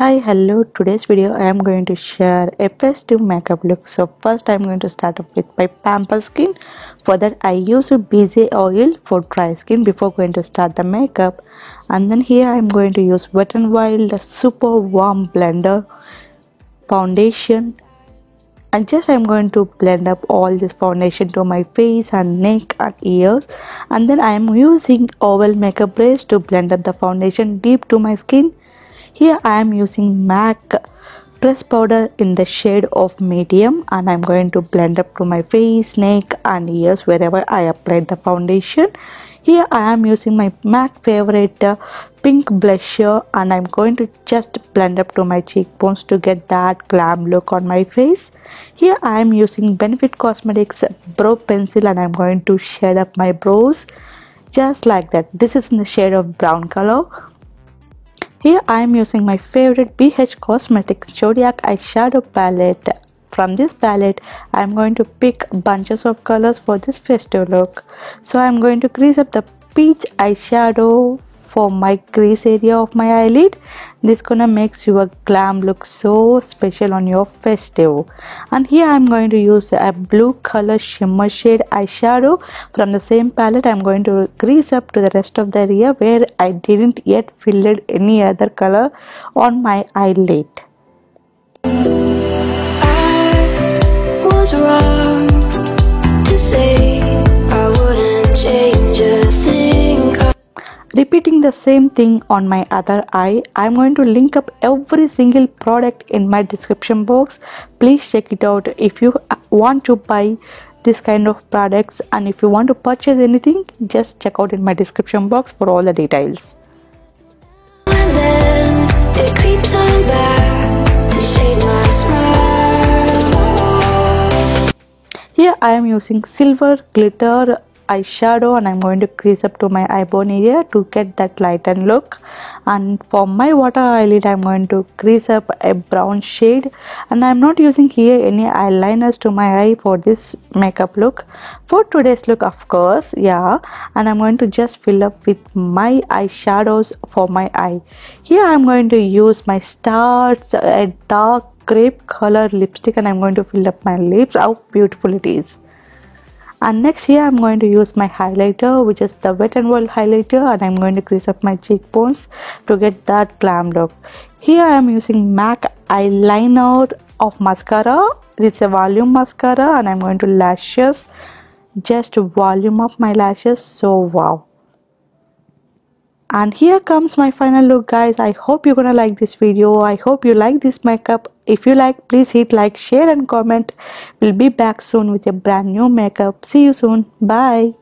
Hi, hello. Today's video I am going to share a festive makeup look. So first I am going to start off with my Pamper Skin. For that I use a BZ oil for dry skin before going to start the makeup. And then here I am going to use Wet n Wild Super Warm Blender foundation. And just I'm going to blend up all this foundation to my face and neck and ears. And then I am using oval makeup brush to blend up the foundation deep to my skin. Here I am using MAC press powder in the shade of medium, and I'm going to blend up to my face, neck and ears wherever I applied the foundation. Here I am using my MAC favorite pink blusher, and I'm going to just blend up to my cheekbones to get that glam look on my face. Here I am using Benefit Cosmetics brow pencil, and I'm going to shade up my brows just like that. This is in the shade of brown color. Here I am using my favorite BH Cosmetics Zodiac eyeshadow palette. From this palette I am going to pick bunches of colors for this festive look. So I am going to crease up the peach eyeshadow for my crease area of my eyelid. This gonna makes your glam look so special on your festive. And here I am going to use a blue color shimmer shade eyeshadow. From the same palette I am going to crease up to the rest of the area where I didn't yet fill any other color on my eyelid. I was wrong to say I wouldn't change a thing. Repeating the same thing on my other eye. I'm going to link up every single product in my description box. Please check it out if you want to buy this kind of products, and if you want to purchase anything, just check out in my description box for all the details. And then it creeps on back to shade my smile. Here I am using silver glitter eyeshadow, and I'm going to crease up to my eyebrow area to get that lightened look. And for my water eyelid I'm going to crease up a brown shade, and I'm not using here any eyeliners to my eye for this makeup look, for today's look of course. And I'm going to just fill up with my eyeshadows for my eye. Here I'm going to use my Stars a dark grape color lipstick, and I'm going to fill up my lips. How beautiful it is. And next here I'm going to use my highlighter, which is the Wet n Wild highlighter, and I'm going to crease up my cheekbones to get that glam look. Here I am using MAC eyeliner of mascara. It's a volume mascara, and I'm going to lashes, just volume up my lashes. So wow. And here comes my final look, guys. I hope you're gonna like this video. I hope you like this makeup. If you like, please hit like, share and comment. We'll be back soon with a brand new makeup. See you soon. Bye.